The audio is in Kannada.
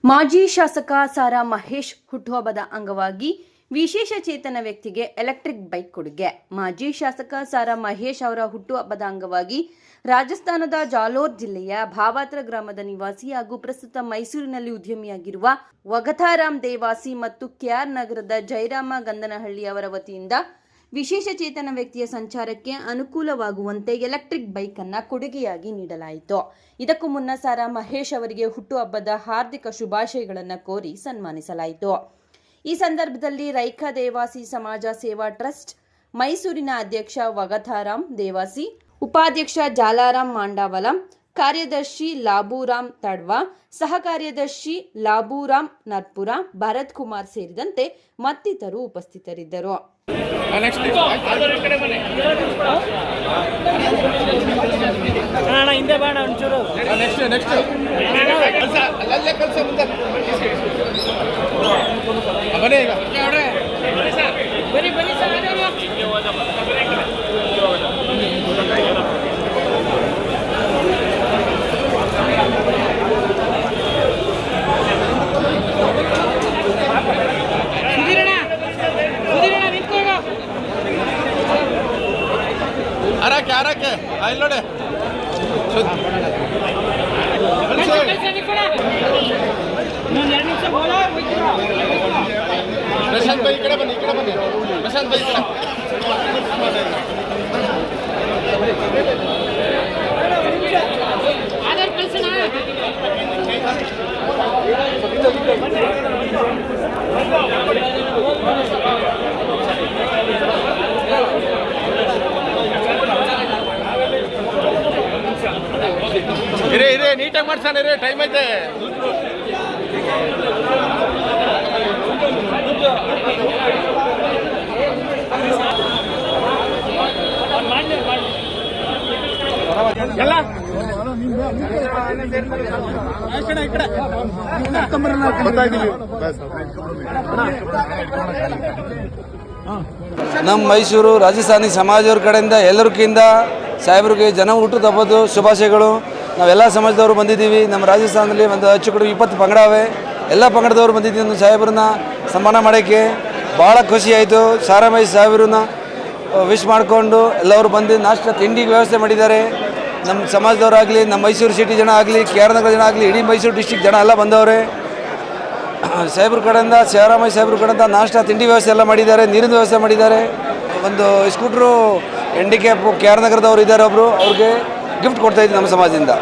ಮಾಜಿ ಶಾಸಕ ಸಾರಾ ಮಹೇಶ್ ಹುಟ್ಟುಹಬ್ಬದ ಅಂಗವಾಗಿ ವಿಶೇಷ ಚೇತನ ವ್ಯಕ್ತಿಗೆ ಎಲೆಕ್ಟ್ರಿಕ್ ಬೈಕ್ ಕೊಡುಗೆ. ಮಾಜಿ ಶಾಸಕ ಸಾರಾ ಮಹೇಶ್ ಅವರ ಹುಟ್ಟುಹಬ್ಬದ ಅಂಗವಾಗಿ ರಾಜಸ್ಥಾನದ ಜಾಲೋರ್ ಜಿಲ್ಲೆಯ ಭಾವಾತ್ರ ಗ್ರಾಮದ ನಿವಾಸಿ ಹಾಗೂ ಪ್ರಸ್ತುತ ಮೈಸೂರಿನಲ್ಲಿ ಉದ್ಯಮಿಯಾಗಿರುವ ವಗಥಾರಾಮ್ ದೇವಾಸಿ ಮತ್ತು ಕೆಆರ್ ನಗರದ ಜಯರಾಮ ಗಂದನಹಳ್ಳಿ ಅವರ ವತಿಯಿಂದ ವಿಶೇಷ ಚೇತನ ವ್ಯಕ್ತಿಯ ಸಂಚಾರಕ್ಕೆ ಅನುಕೂಲವಾಗುವಂತೆ ಎಲೆಕ್ಟ್ರಿಕ್ ಬೈಕ್ ಅನ್ನು ಕೊಡುಗೆಯಾಗಿ ನೀಡಲಾಯಿತು. ಇದಕ್ಕೂ ಮುನ್ನ ಸಾರಾ ಮಹೇಶ್ ಅವರಿಗೆ ಹುಟ್ಟುಹಬ್ಬದ ಹಾರ್ದಿಕ ಶುಭಾಶಯಗಳನ್ನು ಕೋರಿ ಸನ್ಮಾನಿಸಲಾಯಿತು. ಈ ಸಂದರ್ಭದಲ್ಲಿ ರೈಖಾ ದೇವಾಸಿ ಸಮಾಜ ಸೇವಾ ಟ್ರಸ್ಟ್ ಮೈಸೂರಿನ ಅಧ್ಯಕ್ಷ ವಗಥಾರಾಮ್ ದೇವಾಸಿ, ಉಪಾಧ್ಯಕ್ಷ ಜಾಲಾರಾಮ್ ಮಾಂಡಾವಲಂ, ಕಾರ್ಯದರ್ಶಿ ಲಾಬೂರಾಮ್ ತಡ್ವಾ, ಸಹ ಕಾರ್ಯದರ್ಶಿ ಲಾಬೂರಾಮ್ ನರ್ಪುರ, ಭರತ್ ಕುಮಾರ್ ಸೇರಿದಂತೆ ಮತ್ತಿತರರು ಉಪಸ್ಥಿತರಿದ್ದರು. ಆರಕ್ಕೆ ಅಲ್ಲಿ ನೋಡಿ ಪ್ರಶಾಂತ್ ಬೈ ಈ ಕಡೆ ಬನ್ನಿ ಪ್ರಶಾಂತ್ ಬೈ ಇರೇ ನೀಟಾಗಿ ಮಾಡ್ಸಾನೆ ರೀ, ಟೈಮ್ ಐತೆ. ನಮ್ಮ ಮೈಸೂರು ರಾಜಸ್ಥಾನಿ ಸಮಾಜದವ್ರ ಕಡೆಯಿಂದ ಎಲ್ಲರಿಗಿಂತ ಸಾಹೇಬ್ರಿಗೆ ಜನ ಹುಟ್ಟುಹಬ್ಬದ ಶುಭಾಶಯಗಳು. ನಾವೆಲ್ಲ ಸಮಾಜದವರು ಬಂದಿದ್ದೀವಿ. ನಮ್ಮ ರಾಜಸ್ಥಾನದಲ್ಲಿ ಒಂದು ಹೆಚ್ಚು 20 ಪಂಗಡವೆ. ಎಲ್ಲ ಪಂಗಡದವರು ಬಂದಿದ್ದೀವಿ. ನಮ್ಮ ಸಾಹೇಬ್ರನ್ನ ಸನ್ಮಾನ ಮಾಡೋಕ್ಕೆ ಭಾಳ ಖುಷಿ ಆಯಿತು. ಸಾರಾ ಮಹೇಶ್ ಸಾಹೇಬ್ರನ್ನ ವಿಶ್ ಮಾಡಿಕೊಂಡು ಎಲ್ಲರೂ ಬಂದು ನಾಷ್ಟ ತಿಂಡಿಗೆ ವ್ಯವಸ್ಥೆ ಮಾಡಿದ್ದಾರೆ. ನಮ್ಮ ಸಮಾಜದವರಾಗಲಿ, ನಮ್ಮ ಮೈಸೂರು ಸಿಟಿ ಜನ ಆಗಲಿ, KR ನಗರ ಜನ ಆಗಲಿ, ಇಡೀ ಮೈಸೂರು ಡಿಸ್ಟಿಕ್ ಜನ ಎಲ್ಲ ಬಂದವ್ರೆ. ಸಾಹೇಬ್ರ ಕಡೆಯಿಂದ ಸಾರಾ ಮಹೇಶ್ ಸಾಹೇಬ್ರ ಕಡೆಯಿಂದ ನಾಷ್ಟ ತಿಂಡಿ ವ್ಯವಸ್ಥೆ ಎಲ್ಲ ಮಾಡಿದ್ದಾರೆ, ನೀರಿನ ವ್ಯವಸ್ಥೆ ಮಾಡಿದ್ದಾರೆ. ಒಂದು ಸ್ಕೂಟ್ರು ಹ್ಯಾಂಡಿಕ್ಯಾಪ್ KR ನಗರದವ್ರು ಇದ್ದಾರೆ, ಒಬ್ಬರು ಅವ್ರಿಗೆ ಗಿಫ್ಟ್ ಕೊಡ್ತಾಯಿದ್ವಿ ನಮ್ಮ ಸಮಾಜದಿಂದ.